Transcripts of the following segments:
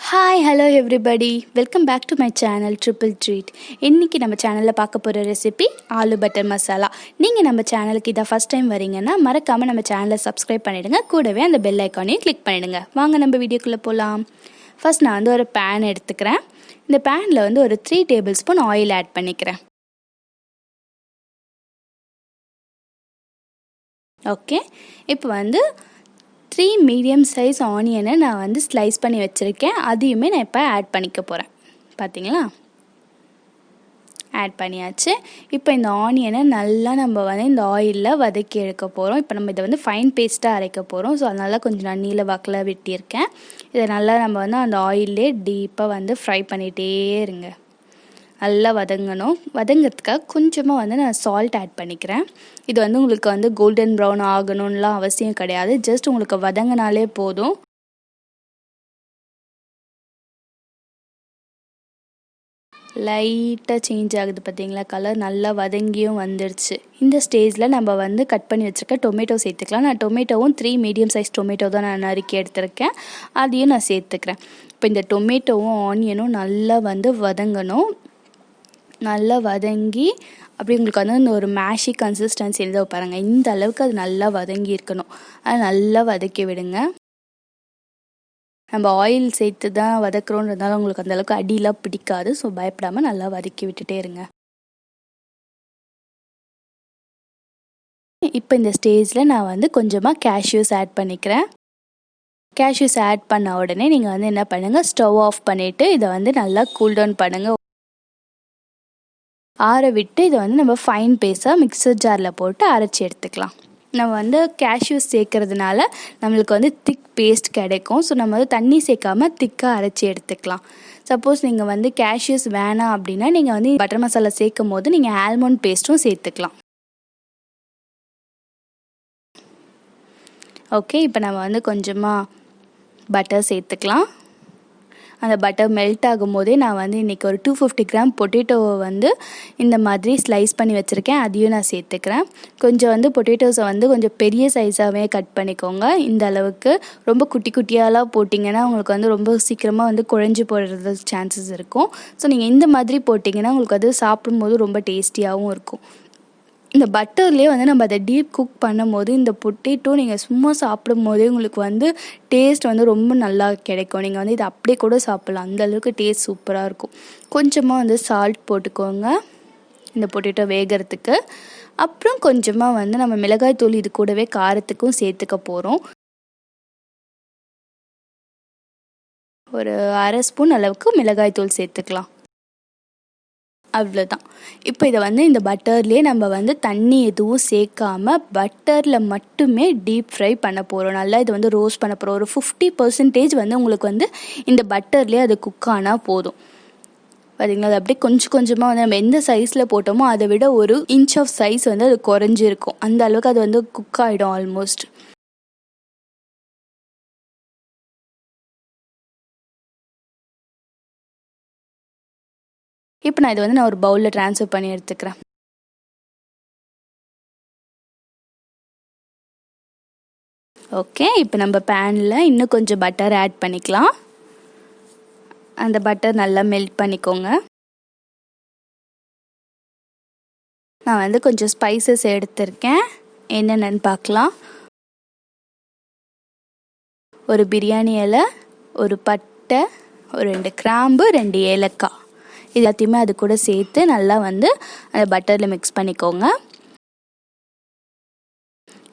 Hi hello everybody, welcome back to my channel triple treat. இன்றைக்கி நம்ம சேனலில் பார்க்க போகிற ரெசிபி ஆலு பட்டர் மசாலா. நீங்கள் நம்ம சேனலுக்கு இதை ஃபஸ்ட் டைம் வரீங்கன்னா மறக்காமல் நம்ம சேனலை சப்ஸ்கிரைப் பண்ணிவிடுங்க. கூடவே அந்த பெல் ஐக்கானையும் கிளிக் பண்ணிவிடுங்க. வாங்க நம்ம வீடியோக்குள்ளே போகலாம். ஃபஸ்ட் நான் ஒரு பேன் எடுத்துக்கிறேன். இந்த பேனில் ஒரு 3 டேபிள் ஸ்பூன் ஆயில் ஆட் பண்ணிக்கிறேன். ஓகே, இப்போ 3 மீடியம் சைஸ் ஆனியனை நான் ஸ்லைஸ் பண்ணி வச்சுருக்கேன். அதையுமே நான் இப்போ ஆட் பண்ணிக்க போகிறேன். பார்த்தீங்களா, ஆட் பண்ணியாச்சு. இப்போ இந்த ஆனியனை நல்லா நம்ம இந்த ஆயிலில் வதக்கி எடுக்க போகிறோம். இப்போ நம்ம இதை ஃபைன் பேஸ்ட்டாக அரைக்க போகிறோம். ஸோ அதனால் கொஞ்சம் நான் நீல வாக்கில் வெட்டியிருக்கேன். இதை நல்லா நம்ம அந்த ஆயிலே டீப்பாக ஃப்ரை பண்ணிகிட்டே இருங்க. நல்லா வதங்கணும். வதங்கிறதுக்காக கொஞ்சமாக நான் சால்ட் ஆட் பண்ணிக்கிறேன். இது உங்களுக்கு கோல்டன் ப்ரௌன் ஆகணும்லாம் அவசியம் கிடையாது. ஜஸ்ட் உங்களுக்கு வதங்கினாலே போதும். லைட்டாக சேஞ்ச் ஆகுது பார்த்தீங்களா, கலர் நல்லா வதங்கியும் வந்துடுச்சு. இந்த ஸ்டேஜில் நம்ம கட் பண்ணி வச்சுருக்க டொமேட்டோ சேர்த்துக்கலாம். நான் டொமேட்டோவும் 3 மீடியம் சைஸ் டொமேட்டோ தான் நான் நறுக்கி எடுத்துருக்கேன். அதையும் நான் சேர்த்துக்கிறேன். இப்போ இந்த டொமேட்டோவும் ஆனியனும் நல்லா வதங்கணும். நல்லா வதங்கி அப்படி உங்களுக்கு இந்த ஒரு மேஷி கன்சிஸ்டன்சி இருந்தால் பாருங்கள், இந்த அளவுக்கு அது நல்லா வதங்கி இருக்கணும். அது நல்லா வதக்கி விடுங்க. நம்ம ஆயில் சேர்த்து தான் வதக்குறோன்றதுனால உங்களுக்கு அந்தளவுக்கு அடியெலாம் பிடிக்காது. ஸோ பயப்படாமல் நல்லா வதக்கி விட்டுட்டே இருங்க. இப்போ இந்த ஸ்டேஜில் நான் கொஞ்சமாக கேஷ்யூஸ் ஆட் பண்ணிக்கிறேன். கேஷ்யூஸ் ஆட் பண்ண உடனே நீங்கள் என்ன பண்ணுங்கள், ஸ்டவ் ஆஃப் பண்ணிவிட்டு இதை நல்லா கூல் டவுன் பண்ணுங்கள். ஆற விட்டு இதை நம்ம ஃபைன் பேஸ்ட்டாக மிக்சர் ஜாரில் போட்டு அரைச்சி எடுத்துக்கலாம். நம்ம கேஷ்யூஸ் சேர்க்கறதுனால நம்மளுக்கு திக் பேஸ்ட் கிடைக்கும். ஸோ நம்ம தண்ணி சேர்க்காமல் திக்காக அரைச்சி எடுத்துக்கலாம். சப்போஸ் நீங்கள் கேஷ்யூஸ் வேணாம் அப்படின்னா நீங்கள் பட்டர் மசாலா சேர்க்கும் போது நீங்கள் ஆல்மண்ட் பேஸ்ட்டும் சேர்த்துக்கலாம். ஓகே, இப்போ நம்ம கொஞ்சமாக பட்டர் சேர்த்துக்கலாம். அந்த பட்டர் மெல்ட் ஆகும் போதே நான் இன்றைக்கி ஒரு 250 கிராம் பொட்டேட்டோவை இந்த மாதிரி ஸ்லைஸ் பண்ணி வச்சுருக்கேன். அதையும் நான் சேர்த்துக்கிறேன். கொஞ்சம் பொட்டேட்டோஸை கொஞ்சம் பெரிய சைஸாகவே கட் பண்ணிக்கோங்க. இந்த அளவுக்கு ரொம்ப குட்டி குட்டியாலாம் போட்டிங்கன்னா உங்களுக்கு ரொம்ப சீக்கிரமாக குழஞ்சி போடுறது சான்சஸ் இருக்கும். ஸோ நீங்கள் இந்த மாதிரி போட்டிங்கன்னா உங்களுக்கு அது சாப்பிடும்போது ரொம்ப டேஸ்டியாகவும் இருக்கும். இந்த பட்டர்லேயே நம்ம அதை டீப் குக் பண்ணும் போது இந்த பொட்டேட்டோ நீங்கள் சும்மா சாப்பிடும் போதே உங்களுக்கு டேஸ்ட் ரொம்ப நல்லா கிடைக்கும். நீங்கள் இதை அப்படியே கூட சாப்பிட்லாம். அந்தளவுக்கு டேஸ்ட் சூப்பராக இருக்கும். கொஞ்சமாக சால்ட் போட்டுக்கோங்க இந்த பொட்டேட்டோ வேகிறதுக்கு. அப்புறம் கொஞ்சமாக நம்ம மிளகாய் தூள் இது கூடவே காரத்துக்கும் சேர்த்துக்க போகிறோம். ஒரு 1/2 ஸ்பூன் அளவுக்கு மிளகாய் தூள் சேர்த்துக்கலாம். அவ்வளோதான். இப்போ இதை இந்த பட்டர்லேயே நம்ம தண்ணி எதுவும் சேர்க்காமல் பட்டரில் மட்டுமே டீப் ஃப்ரை பண்ண போகிறோம். நல்லா இதை ரோஸ்ட் பண்ண போகிறோம். ஒரு 50% உங்களுக்கு இந்த பட்டர்லேயே அது குக் ஆனால் போதும். பார்த்தீங்களா, அது அப்படியே கொஞ்சம் கொஞ்சமாக நம்ம எந்த சைஸில் போட்டோமோ அதை விட ஒரு இன்ச் ஆஃப் சைஸ் அது குறைஞ்சிருக்கும். அந்த அளவுக்கு அது குக் ஆகிடும் ஆல்மோஸ்ட். இப்போ நான் இதை நான் ஒரு பவுலில் ட்ரான்ஸ்ஃபர் பண்ணி எடுத்துக்கிறேன். ஓகே, இப்போ நம்ம பேனில் இன்னும் கொஞ்சம் பட்டர் ஆட் பண்ணிக்கலாம். அந்த பட்டர் நல்லா மெல்ட் பண்ணிக்கோங்க. நான் கொஞ்சம் ஸ்பைசஸ் எடுத்திருக்கேன். என்னென்னு பார்க்கலாம். ஒரு பிரியாணி இலை, ஒரு பட்டை, ஒரு 2 கிராம்பு, 2 ஏலக்காய், எல்லாத்தையுமே அது கூட சேர்த்து நல்லா அந்த பட்டரில் மிக்ஸ் பண்ணிக்கோங்க.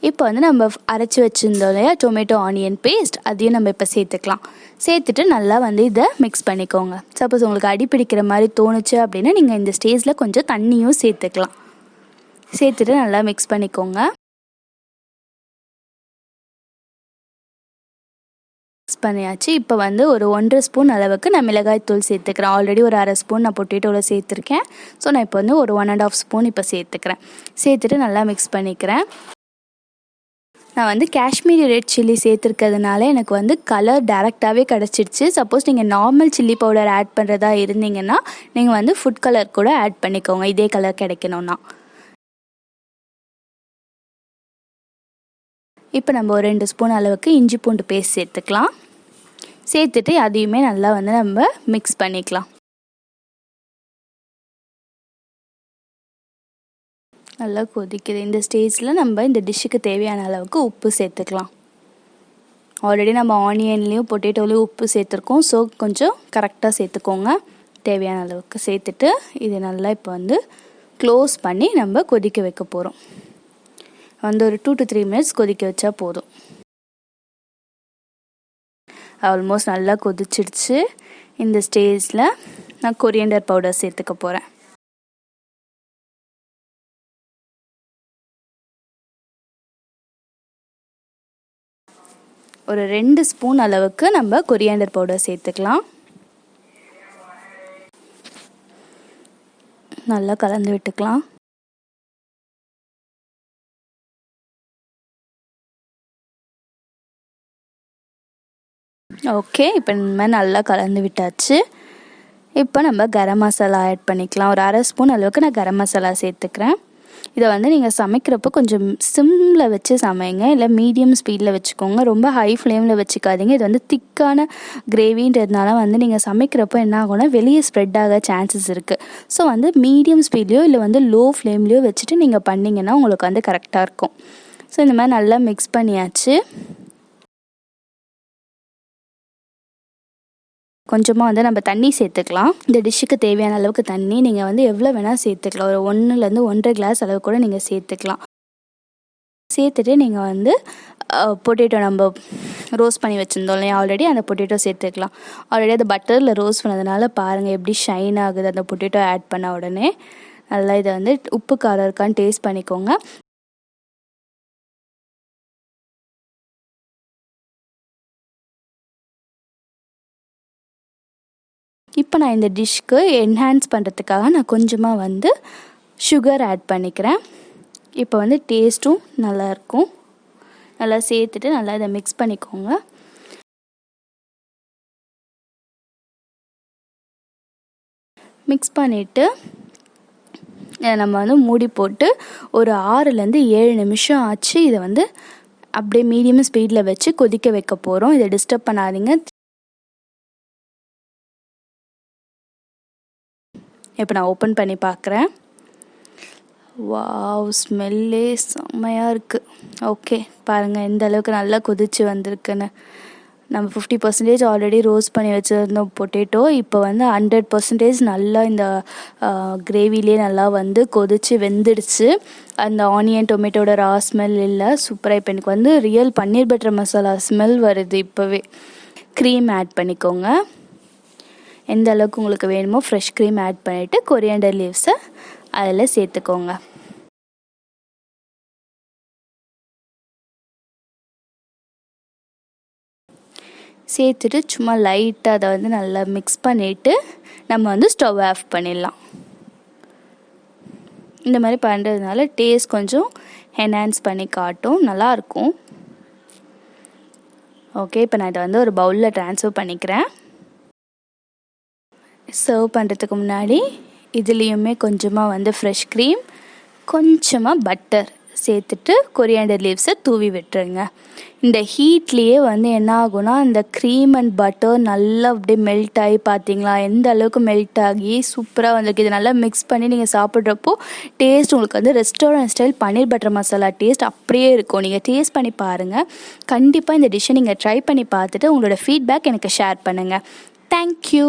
இப்போ நம்ம அரைச்சி வச்சுருந்தோம் இல்லையா டொமேட்டோ ஆனியன் பேஸ்ட், அதையும் நம்ம இப்போ சேர்த்துக்கலாம். சேர்த்துட்டு நல்லா இதை மிக்ஸ் பண்ணிக்கோங்க. சப்போஸ் உங்களுக்கு அடி பிடிக்கிற மாதிரி தோணுச்சு அப்படின்னா நீங்கள் இந்த ஸ்டேஜில் கொஞ்சம் தண்ணியும் சேர்த்துக்கலாம். சேர்த்துட்டு நல்லா மிக்ஸ் பண்ணிக்கோங்க. பண்ணியாச்சு. இப்போ ஒரு 1.5 ஸ்பூன் அளவுக்கு நான் மிளகாய் தூள் சேர்த்துக்கிறேன். ஆல்ரெடி ஒரு 1/2 ஸ்பூன் நான் பொட்டேட்டோவில் சேர்த்துருக்கேன். ஸோ நான் இப்போ ஒரு 1.5 ஸ்பூன் இப்போ சேர்த்துக்கிறேன். சேர்த்துட்டு நல்லா மிக்ஸ் பண்ணிக்கிறேன். நான் காஷ்மீரி ரெட் சில்லி சேர்த்துருக்கிறதுனால எனக்கு கலர் டேரெக்டாகவே கிடச்சிடுச்சு. சப்போஸ் நீங்கள் நார்மல் சில்லி பவுடர் ஆட் பண்ணுறதா இருந்தீங்கன்னா நீங்கள் ஃபுட் கலர் கூட ஆட் பண்ணிக்கோங்க, இதே கலர் கிடைக்கணும்னா. இப்போ நம்ம ஒரு 2 ஸ்பூன் அளவுக்கு இஞ்சி பூண்டு பேஸ்ட் சேர்த்துக்கலாம். சேர்த்துட்டு அதையுமே நல்லா வந்து நம்ம மிக்ஸ் பண்ணிக்கலாம். நல்லா கொதிக்குது. இந்த ஸ்டேஜில் நம்ம இந்த டிஷ்ஷுக்கு தேவையான அளவுக்கு உப்பு சேர்த்துக்கலாம். ஆல்ரெடி நம்ம ஆனியன்லேயும் பொட்டேட்டோலையும் உப்பு சேர்த்துருக்கோம். ஸோ கொஞ்சம் கரெக்டாக சேர்த்துக்கோங்க. தேவையான அளவுக்கு சேர்த்துட்டு இது நல்லா இப்போ வந்து க்ளோஸ் பண்ணி நம்ம கொதிக்க வைக்க போகிறோம். வந்து ஒரு 2 to 3 மினிட்ஸ் கொதிக்க வச்சா போதும். ஆல்மோஸ்ட் நல்லா கொதிச்சிடுச்சு. இந்த ஸ்டேஜில் நான் கொரியாண்டர் பவுடர் சேர்த்துக்க போகிறேன். ஒரு 2 ஸ்பூன் அளவுக்கு நம்ம கொரியாண்டர் பவுடர் சேர்த்துக்கலாம். நல்லா கலந்து விட்டுக்கலாம். ஓகே, இப்போ நம்ம நல்லா கலந்து விட்டாச்சு. இப்போ நம்ம கரம் மசாலா ஆட் பண்ணிக்கலாம். ஒரு 1/2 ஸ்பூன் அளவுக்கு நான் கரம் மசாலா சேர்த்துக்கிறேன். இதை வந்து நீங்கள் சமைக்கிறப்போ கொஞ்சம் சிம்மில் வச்சு சமைங்க, இல்லை மீடியம் ஸ்பீடில் வச்சுக்கோங்க. ரொம்ப ஹை ஃப்ளேமில் வச்சுக்காதீங்க. இது வந்து திக்கான கிரேவின்றதுனால வந்து நீங்கள் சமைக்கிறப்போ என்ன ஆகும்னா வெளியே ஸ்ப்ரெட் ஆக சான்சஸ் இருக்குது. ஸோ வந்து மீடியம் ஸ்பீட்லேயோ இல்லை வந்து லோ ஃப்ளேம்லேயோ வச்சுட்டு நீங்கள் பண்ணிங்கன்னா உங்களுக்கு வந்து கரெக்டாக இருக்கும். ஸோ இந்த மாதிரி நல்லா மிக்ஸ் பண்ணியாச்சு. கொஞ்சமாக வந்து நம்ம தண்ணி சேர்த்துக்கலாம். இந்த டிஷ்ஷுக்கு தேவையான அளவுக்கு தண்ணி நீங்கள் வந்து எவ்வளோ வேணால் சேர்த்துக்கலாம். ஒரு 1லேருந்து 1.5 கிளாஸ் அளவு கூட நீங்கள் சேர்த்துக்கலாம். சேர்த்துட்டு நீங்கள் வந்து பொட்டேட்டோ நம்ம ரோஸ்ட் பண்ணி வச்சுருந்தோம் இல்லையா, ஆல்ரெடி அந்த பொட்டேட்டோ சேர்த்துக்கலாம். ஆல்ரெடி அந்த பட்டரில் ரோஸ்ட் பண்ணதுனால பாருங்கள் எப்படி ஷைன் ஆகுது அந்த பொட்டேட்டோ ஆட் பண்ண உடனே. நல்லா இதை வந்து உப்பு காரம் இருக்கான்னு டேஸ்ட் பண்ணிக்கோங்க. இப்போ நான் இந்த டிஷ்க்கு என்ஹான்ஸ் பண்ணுறதுக்காக நான் கொஞ்சமாக வந்து சுகர் ஆட் பண்ணிக்கிறேன். இப்போ வந்து டேஸ்ட்டும் நல்லாயிருக்கும். நல்லா சேர்த்துட்டு நல்லா இதை மிக்ஸ் பண்ணிக்கோங்க. மிக்ஸ் பண்ணிவிட்டு நம்ம வந்து மூடி போட்டு ஒரு 6லேருந்து 7 நிமிஷம் ஆச்சு. இதை வந்து அப்படியே மீடியம் ஸ்பீடில் வச்சு கொதிக்க வைக்க போகிறோம். இதை டிஸ்டர்ப் பண்ணாதீங்க. இப்போ நான் ஓப்பன் பண்ணி பார்க்குறேன். வாவ், ஸ்மெல்லே செம்மையாக இருக்குது. ஓகே, பாருங்கள் எந்த அளவுக்கு நல்லா கொதிச்சு வந்திருக்குன்னு. நம்ம 50% ஆல்ரெடி ரோஸ்ட் பண்ணி வச்சுருந்தோம் பொட்டேட்டோ. இப்போ வந்து 100% நல்லா இந்த கிரேவிலே நல்லா வந்து கொதிச்சு வெந்துடுச்சு. அந்த ஆனியன் டொமேட்டோட ரா ஸ்மெல் இல்லை. சூப்பராக இப்போ எனக்கு வந்து ரியல் பன்னீர் பட்டர் மசாலா ஸ்மெல் வருது இப்போவே. க்ரீம் ஆட் பண்ணிக்கோங்க. எந்த அளவுக்கு உங்களுக்கு வேணுமோ ஃப்ரெஷ் க்ரீம் ஆட் பண்ணிவிட்டு கொரியாண்டர் லீவ்ஸை அதில் சேர்த்துக்கோங்க. சேர்த்துட்டு சும்மா லைட்டாக அதை வந்து நல்லா மிக்ஸ் பண்ணிவிட்டு நம்ம வந்து ஸ்டவ் ஆஃப் பண்ணிடலாம். இந்த மாதிரி பண்ணுறதுனால டேஸ்ட் கொஞ்சம் என்ஹான்ஸ் பண்ணி காட்டும், நல்லாயிருக்கும். ஓகே, இப்போ நான் இதை வந்து ஒரு பவுலில் ட்ரான்ஸ்ஃபர் பண்ணிக்கிறேன். சர்வ் பண்ணுறதுக்கு முன்னாடி இதுலேயுமே கொஞ்சமாக வந்து ஃப்ரெஷ் க்ரீம், கொஞ்சமாக பட்டர் சேர்த்துட்டு கொரியாண்டர் லீவ்ஸை தூவி விட்டுருங்க. இந்த ஹீட்லேயே வந்து என்ன ஆகும்னா இந்த க்ரீம் அண்ட் பட்டர் நல்லா அப்படியே மெல்ட் ஆகி பார்த்தீங்களா எந்த அளவுக்கு மெல்ட் ஆகி சூப்பராக வந்திருக்கு. இது நல்லா மிக்ஸ் பண்ணி நீங்கள் சாப்பிட்றப்போ டேஸ்ட் உங்களுக்கு வந்து ரெஸ்டாரண்ட் ஸ்டைல் பன்னீர் பட்டர் மசாலா டேஸ்ட் அப்படியே இருக்கும். நீங்கள் டேஸ்ட் பண்ணி பாருங்கள். கண்டிப்பாக இந்த டிஷ்ஷை நீங்கள் ட்ரை பண்ணி பார்த்துட்டு உங்களோட ஃபீட்பேக் எனக்கு ஷேர் பண்ணுங்கள். தேங்க்யூ.